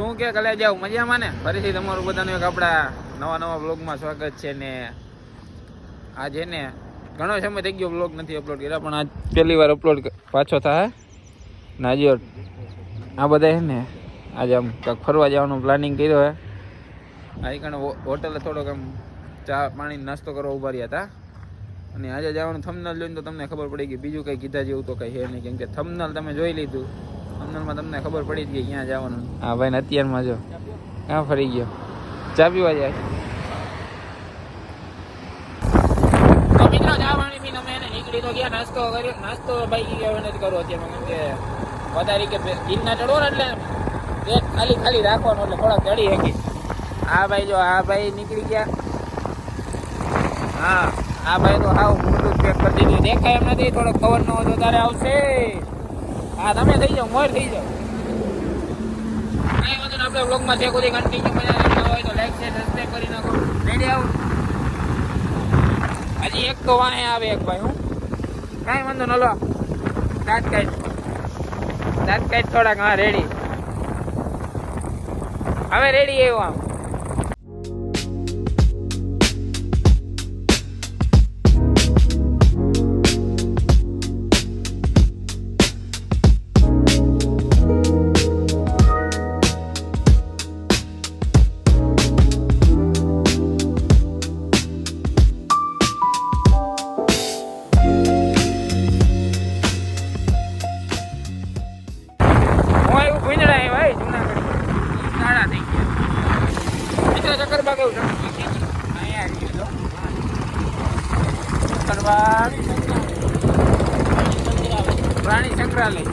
શું કે કલે જાવ મજામાં ને? ફરીથી તમારું બધાનું એક આપણા નવા બ્લોગમાં સ્વાગત છે ને આજે ને ઘણો સમય થઈ ગયો બ્લોગ નથી અપલોડ કર્યા, પણ આજ પહેલી વાર અપલોડ પાછો થાય ને આજે આ બધા છે ને આજે આમ ક્યાંક ફરવા જવાનું પ્લાનિંગ કર્યો હે. આ કારણ હોટલે થોડોક આમ ચા પાણી નાસ્તો કરવા ઉભા રહ્યા હતા અને આજે જવાનું થંબનેલ જોઈને તો તમને ખબર પડી ગઈ, બીજું કંઈ કીધા જેવું તો કંઈ છે નહીં, કેમ કે થંબનેલ તમે જોઈ લીધું. થંબનેલમાં તમને ખબર પડી જ ગઈ ક્યાં જવાનું. હા ભાઈ ને અત્યારમાં જો ક્યાં ફરી ગયો, ચા પીવા જાય. તો મિત્રો ચા પાણી પીને અમે એને નીકળી તો ગયા, નાસ્તો કર્યો. નાસ્તો ભાઈ ગયા નથી કરવો અત્યારમાં, કેમ કે વધારે કે ગીરના ચડવો ને એટલે પેટ ખાલી રાખવાનું, એટલે થોડાક ચડી શકી. હા ભાઈ જો આ ભાઈ નીકળી ગયા. હા આ ભાઈ તો હાવ મોટું પેક કરી દીધું, દેખાય એમ નથી. થોડોક કવર નો હતો તારે આવશે. હા તમે થઈ જાઓ, મોર થઈ જાઓ. કઈ વાંધો ને, આપણે બ્લોગમાં છે કોઈ કન્ટિન્યુ મજા આવતા હોય તો લાઈક શેર સબસ્ક્રાઈબ કરી નાખો. રેડી આવું હજી એક તો વાંહે આવે એક ભાઈ. હું કાંઈ વાંધો ન લો, દાંત કાઢ થોડાક. હા રેડી, હવે રેડી આવ્યો આમ. પ્રાણી સંગ્રહાલય.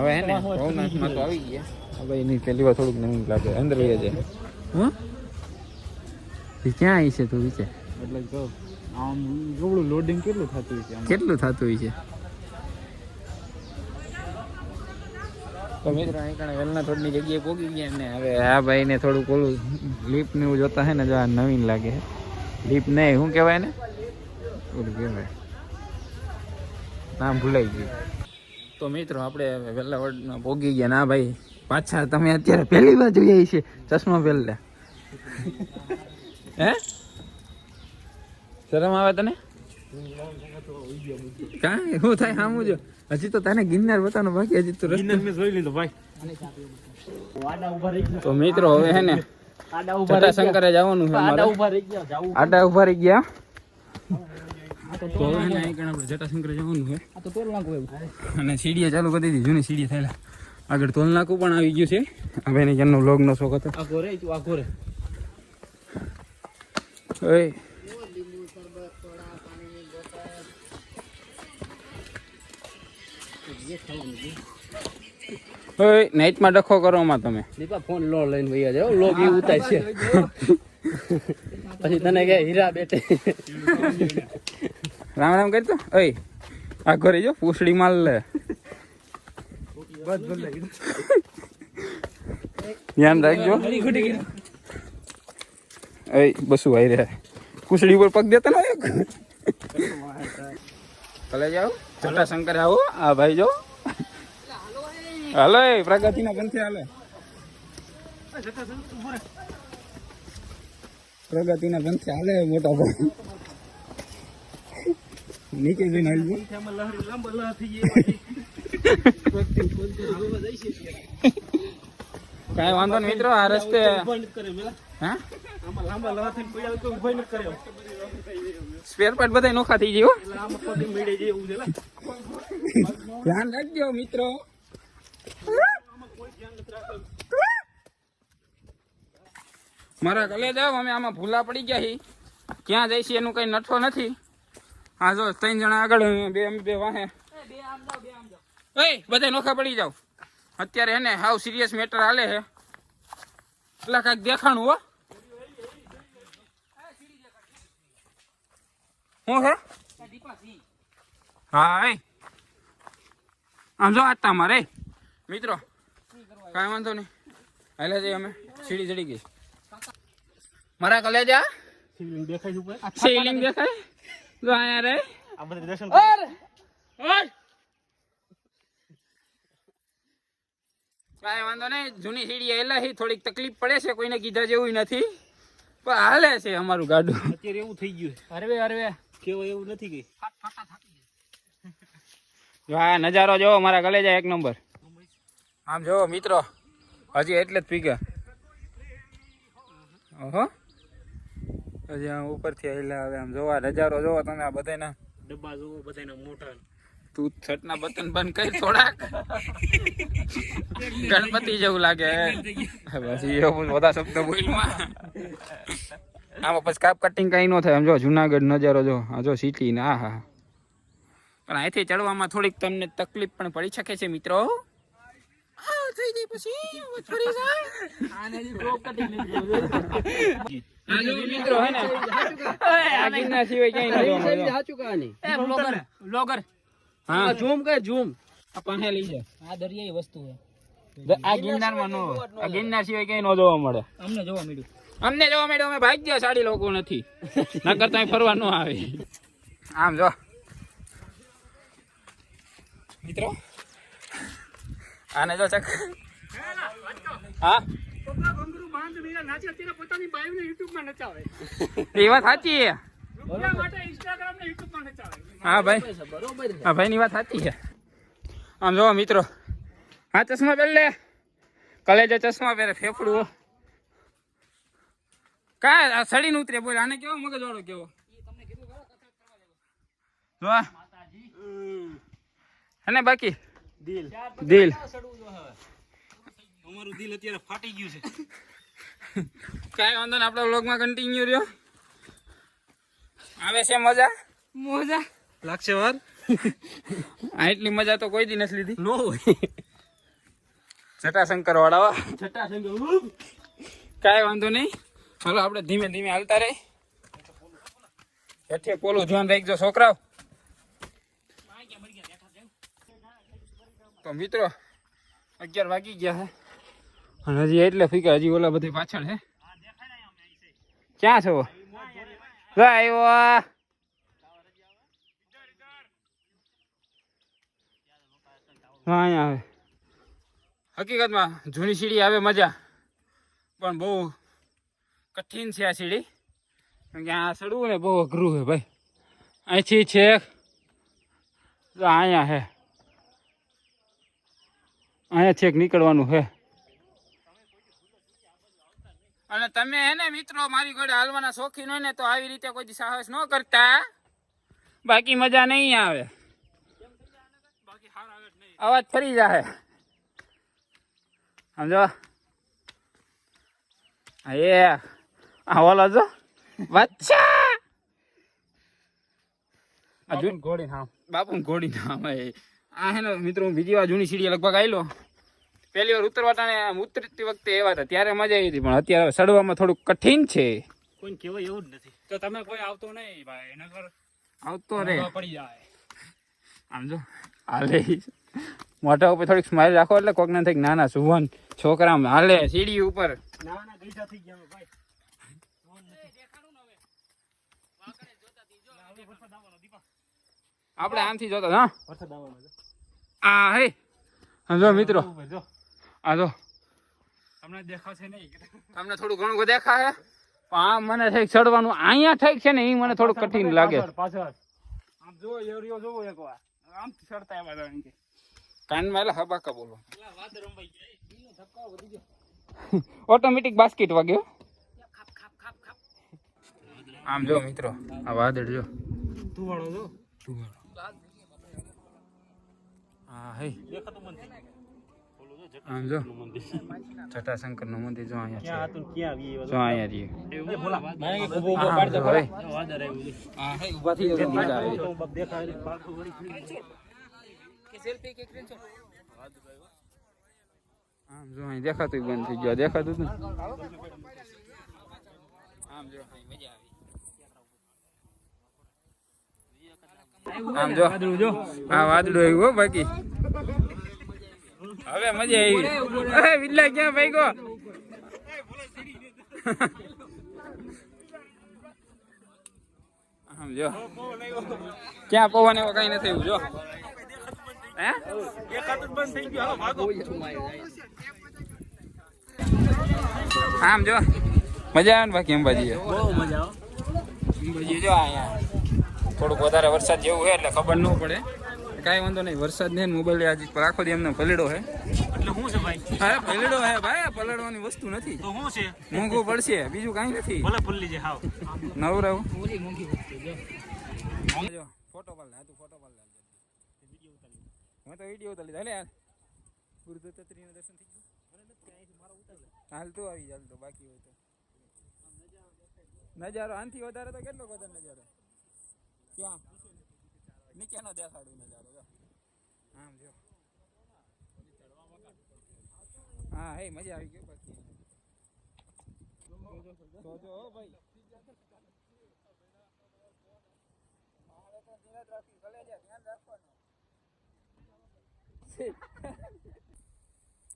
હવે હે ને ભવનાથમાં તો આવી ગયા. હવે એની પહેલી વાર થોડુંક નવીન લાગે. અંદર વહી જાય. હા ક્યાં આવી છે તું વિચાર? એટલે તો આમ જોડું લોડિંગ કેટલું થતું હોય છે, કેટલું થતું હોય છે. તો મિત્રો અહીં કણે વેલના થોડની જગ્યાએ પહોંચી ગયા ને હવે આ ભાઈને થોડુંક ઓલું લિફ્ટ ને એવું જોતા હે ને, જો આ નવીન લાગે. લિફ્ટ નહીં, શું કહેવાય ને, ઓલું કહેવાય, નામ ભૂલાઈ ગયું. તો મિત્રો આપણે વેલાવડમાં પહોંચી ગયા. ના ભાઈ પાછા તમે અત્યારે પહેલી વાર જોઈએ છે ચશ્મા પહેરલા. હે શરમ આવે તને? કાંઈ શું થાય સામું જો. હજી તો તને ગિરનાર બતાવવાનો બાકી, હજી તો ગિરનાર મેં જોઈ લીધો ભાઈ. તો મિત્રો હવે હે ને જટાશંકરે જવાનું છે. આડા ઉભા રહી ગયા. તો હવે ને અહીં આપણે જટાશંકરે જવાનું છે અને સીડીએ ચાલુ કરી દીધી. જૂની સીડી થયેલા આગળ તોલ નાકું પણ આવી ગયું છે. હવે એની ક્યાંનો વ્લોગનો શોખ હતો. આખો રે તું આખો રે ઓય ઓય નાઈટમાં ડખો કરો માં તમે. દીપા ફોન લો લઈને વૈયા જાવ લોગ ઈ ઉતાર છે પછી તને કે હીરા બેટે રામ રામ કરતો. ઓય આખો રેજો પૂછડી માલ લે. ધ્યાન રાખજો. ઓય બસું આવી રહ્યા. કુસડી ઉપર પગ દેતા ને ભલે જાઓ. જટાશંકર આવો. આ ભાઈ જો હાલો પ્રગતિના પંથે હાલે. પ્રગતિના પંથે હાલે મોટા ભાઈ. નીચે જઈને હાલજો. કાંઈ વાંધો નહીં મિત્રો. આ રસ્તે હા સ્પેર પાર્ટ બધા નોખા થઈ ગયો. ધ્યાન રાખજો મિત્રો. મારા કલે જાવ અમે આમાં ભૂલા પડી ગયા છીએ. ક્યાં જાય છે એનું કઈ નઠો નથી. હા જો 3 જણા આગળ બે વાહે. બધા નોખા પડી જાવ. અત્યારે એને હાવ સિરિયસ મેટર હાલે છે. એટલે કાંઈક દેખાણું હો. શું છે? હા આમ જો આટતા મારે મિત્રો. કાંઈ વાંધો નહીં. હાલે જઈએ અમે. સીડી ચડી ગઈ મારા કલેજા. શિવલિંગ દેખાય ઉપર શિવલિંગ દેખાય. જો આયા રે આ બધા દર્શન કાંઈ વાંધો નહીં. જૂની સીડી એલાહી થોડીક તકલીફ પડે છે. કોઈને કીધા જેવું નથી પણ હાલે છે અમારું ગાડું. અત્યારે એવું થઈ ગયું. અરે કેવો એવું નથી ગઈ. જો આ નજારો જોવો મારા કલેજા એક નંબર. આમ જોવો મિત્રો હજી એટલે જ પીગા. ઓહો હજી આમ ઉપરથી આવેલા. હવે આમ જોવા નજારો જોવો તમે. આ બધાના ડબ્બા જોવો બધાના મોટા. તું છટના બટન બંધ કરી થોડાક. ગણપતિ જેવું લાગે. પછી એવું બધા શબ્દ બોલમાં. આમાં પછી કાપ કટિંગ કઈ ન થાય. આમ જો જુનાગઢ નજારો જો. આ જો સિટી ને હા પણ અહીંથી ચડવામાં થોડીક તમને તકલીફ પણ પડી શકે છે મિત્રો. થઈ જાય પછી ફરી જાય. મિત્રો હે ને આ ગિરનાર સિવાય ક્યાંય ન જોવા મળે. સાચું કહાની બ્લોગર હા ઝૂમ કર ઝૂમ. આ પાસે લઈ જાય. આ દરિયાઈ વસ્તુ છે. આ ગિરનારમાં નો. આ ગિરનાર સિવાય ક્યાંય ન જોવા મળે. અમને જોવા મળ્યું. અમને જોવા મળ્યું. અમે ભાગ્ય સાડી લોકો નથી. નકર તો ફરવા ન આવે. આમ જો મિત્રો આને જો ચક. હા એ વાત સાચી છે. હા ભાઈ હા ભાઈ ની વાત સાચી છે. આમ જો મિત્રો હા ચશ્મા પહેર લે. કલેજા ચશ્મા પહેરે ફેફડું કા સડી ઉતરે. બોલ આને કેવો મગજ વાળો કેવો. અને બાકી દિલ અમારું દિલ અત્યારે ફાટી ગયું છે. કાંઈ વાંધો ને. આપણા વ્લોગમાં કન્ટિન્યુ રહ્યો. આવે છે મજા લાગશે વાર. આટલી મજા તો કોઈ દી નથી લીધી. નો હોય જટાશંકર વાળા. જટાશંકર. કાંઈ વાંધો નહીં. હાલો આપણે ધીમે ધીમે હાલતા રહી. હેઠે પોલું ધ્યાન રાખજો છોકરાઓ. તો મિત્રો 11 વાગી ગયા છે અને હજી એટલે ફીકા. હજી ઓલા બધી પાછળ છે. ક્યાં છો? આવ્યો અહીંયા આવે. હકીકતમાં જૂની સીડી આવે મજા પણ બહુ કઠિન છે આ સીડી. કેમ કે આ ચડવું ને બહુ અઘરું છે ભાઈ. અહીંથી છે અહીંયા છે. અહીંયા છેક નીકળવાનું છે. અને તમે હે ને મિત્રો મારી ઘોડે હાલવાના શોખીન હોય ને તો આવી રીતે કોઈ સાહસ ન કરતા. બાકી મજા નહીં આવે. અવાજ ફરી જાય. સમજો એ આ ઓલો જો બચ્ચા ઘોડી હા બાપુ ઘોડી નામ આ હે ને મિત્રો હું બીજી વાર જૂની સીડી લગભગ આવેલો પહેલી વાર ઉતરવા ટાણે આમ ઉતરતી વખતે એવા હતા ત્યારે મજા આવી હતી પણ અત્યારે ચડવામાં થોડુંક કઠિન છે કોઈ કેવાય એવું જ નથી તો તમે કોઈ આવતો નહીં ભાઈ નગર આવતો રે પડી જાય આમ જો હાલે મોઢા ઉપર થોડીક સ્માઈલ રાખો એટલે કોક ના થાય નાના સુવન છોકરા આમ હાલે સીડી ઉપર ના ગઈઠા થઈ ગયા ભાઈ આપણે આમથી જોતા હા વરસાદ આવવાનો આ હે સમજો મિત્રો આ જો તમને દેખાશે નહીં તમને થોડું ઘણું દેખાય પણ આ મને ઠેક ચડવાનું અહીંયા ઠેક છે ને એ મને થોડું કઠિન લાગે પાછળ આમ જો એરિયો જોવો એકવાર આમ ચડતા આવ્યા હતા કે કાનમાં એટલે હબાકા બોલો વાત રંબાઈ ગઈ બીનો ધક્કો વધી ગયો ઓટોમેટિક બાસ્કેટ વાગ્યો આમ જો મિત્રો આ વાદળ જો તુવાળો જો હા હે દેખાતું મંદિર બોલો જો આમ જો મંદિર જટાશંકર નું મંદિર જો અહીંયા ક્યાં હતું ક્યાં આવી છે જો અહીંયા રહ્યું એ ભોલા મને કે ઉભો હા, પાડ દે જો, ભોલા હે. વાદર આવ્યું છે હા હે ઊભા થઈ જાવ મજા આવે તો બબ દેખાય પાછો વળી આમ જો અહીં દેખાતું બંધ થઈ ગયો દેખાતું જ ને આમ જો અહીં મજા આવી આમ જો આ વાદળું આવ્યું હો બાકી હવે મજા આવી વિલ્લા ક્યાં ભાઈ ગો આમ જો ક્યાં પવન એવો કઈ નથી થયું જો હે દેખાતું બંધ થઈ ગયું હાલો ભાગો આમ જો મજા આવે ને બાકી અંબાજી બહુ મજા આવે અંબાજી જો અહીંયા થોડુંક વધારે વરસાદ જેવું છે એટલે ખબર ન પડે કાંઈ વાંધો નહીં વરસાદ ને મોબાઈલ આજે આખો દી એમને પલડ્યો છે એટલે શું છે ભાઈ અરે પલડ્યો હે ભાઈ આ પલડવાની વસ્તુ નથી તો શું છે મોંઘું પડશે બીજું કાંઈ નથી ભલે ફૂલ્લી છે હાવ નવરાવ જો ફોટો પાડ લે તું ફોટો પાડ લે હું તો વિડીયો ઉતારી હાલે યાર ગુરુદત્તત્રીનું દર્શન થઈ ગયું હાલ તું આવી ચાલ તો બાકી હોય તો નજારો આનથી વધારે તો કેટલો બધો નજારો ક્યાં નીચેનો દેખાડું નજારો જો આમ જો હા હે મજા આવી ગઈ બાકી તો જો હો ભાઈ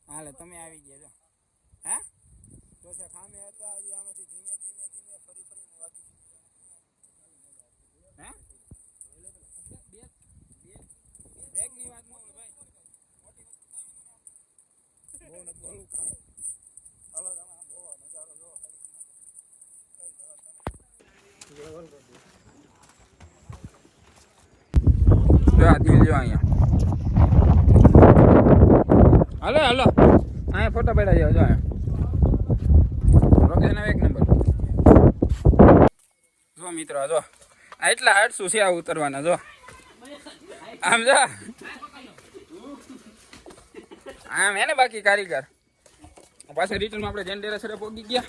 હાલે તમે આવી ગયા જો હે તો છે ખામે હતા હજી આમાંથી ધીમે ધીમે ધીમે ફરી ફરીને વાગી હે બેગ ની વાત ન હોય ભાઈ મોટી વસ્તુ બહુ નથી બોલું કાંઈ હલો તમે આમ જોવો નજારો જોવો જો આ દિલ જો અહીંયા હાલો હાલો અહીંયા ફોટો પાડ્યા જાવ જો અહીંયા લોકેશન એક નંબર જો મિત્રો જો આ એટલા 800 છે આ ઉતરવાના જો આમ જો આમ હે ને બાકી કારીગર પાછા રિટર્નમાં આપણે જેન્ડેરા સરે પહોંચી ગયા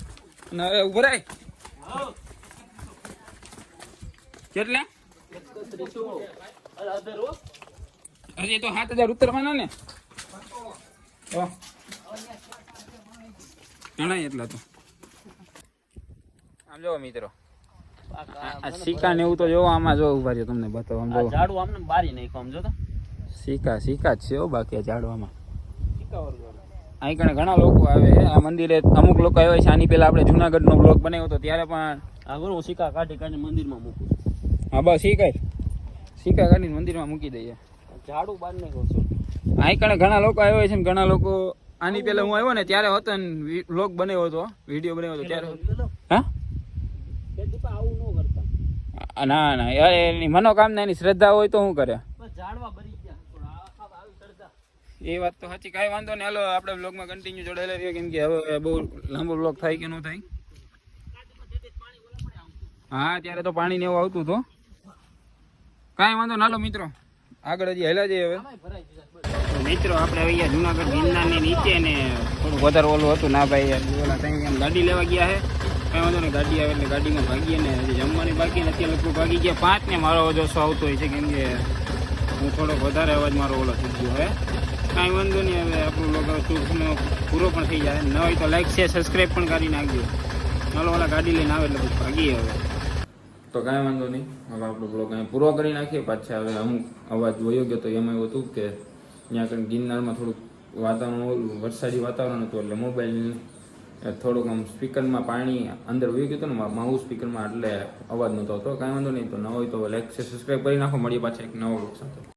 અને હવે ઉભરાય કેટલે હજી તો 7000 ઉતરવાના ને તો ઘણા એટલા તો આમ જો મિત્રો આ સિક્કા ને એવું તો જોવો આમાં જો ઉભા રહ્યો તમને બતાવો આમ જો ઝાડુ આમને બારી નાખ્યો આમ જો તો સિક્કા સિક્કા જ છે હો બાકી આ ઝાડવામાં અહીં કણે ઘણા લોકો આવે આ મંદિરે અમુક લોકો આવ્યા છે આની પહેલા આપણે જુનાગઢનો બ્લોગ બનાવ્યો હતો ત્યારે પણ આ હું સિક્કા કાઢી કાઢી મંદિરમાં મૂકું હા બસ સિક્કા કાઢીને મંદિરમાં મૂકી દઈએ ઝાડુ બાર નાખ્યો છું અહીં કણે ઘણા લોકો આવ્યા છે ને ઘણા લોકો આની પહેલા હું આવ્યો ને ત્યારે હતો ને બ્લોગ બનાવ્યો હતો વિડીયો બનાવ્યો હતો ત્યારે હા આવું ન કરતા ના ના યાર એની મનોકામના એની શ્રદ્ધા હોય તો શું કરે ઝાડવા ભરી ગયા થોડા આવી ચડતા એ વાત તો સાચી કાંઈ વાંધો નહીં હાલો આપણે બ્લોગમાં કન્ટિન્યુ જોડાયેલા રહીએ કેમ કે હવે બહુ લાંબો બ્લોગ થાય કે ન થાય હા ત્યારે તો પાણી ને એવું આવતું હતું કાંઈ વાંધો ના લો મિત્રો આગળ હજી હેલા જઈએ હવે મિત્રો આપણે આવી ગયા જુનાગઢ ગિરનારની નીચે ને થોડું વધારે ઓલું હતું ના ભાઈ ઓલા ત્યાં એમ ગાડી લેવા ગયા છે કાંઈ વાંધો નહીં ગાડી આવે એટલે ગાડીમાં ભાગીએ ને હજી જમવાની બાકી ને અત્યારે લગભગ ભાગી ગયા 5 ને મારો અવાજ ઓછો આવતો હોય છે કેમ કે હું થોડોક વધારે અવાજ મારો ઓલો થઈ ગયો હવે કાંઈ વાંધો નહીં હવે આપણું લોકો ટૂંકનો પૂરો પણ થઈ જાય ન હોય તો લાઈક શેર સબસ્ક્રાઈબ પણ કરી નાખજો ચાલો ઓલા ગાડી લઈને આવે એટલે પછી ભાગીએ હવે તો કાંઈ વાંધો નહીં હવે આપણો બ્લોગ અહીંયા પૂરો કરી નાખીએ પાછા હવે અમુક અવાજ વયો ગયો તો એમાં એવું હતું કે ત્યાં આગળ ગિરનારમાં થોડુંક વાતાવરણ વરસાદી વાતાવરણ હતું એટલે મોબાઈલ થોડુંક આમ સ્પીકરમાં પાણી અંદર વહી ગયું હતું ને માઉસ સ્પીકરમાં એટલે અવાજ નહોતો આવતો કાંઈ વાંધો નહીં તો ન હોય તો લાઈક સબસ્ક્રાઈબ કરી નાખો મળીએ પાછા એક નવો બ્લોગ સાથે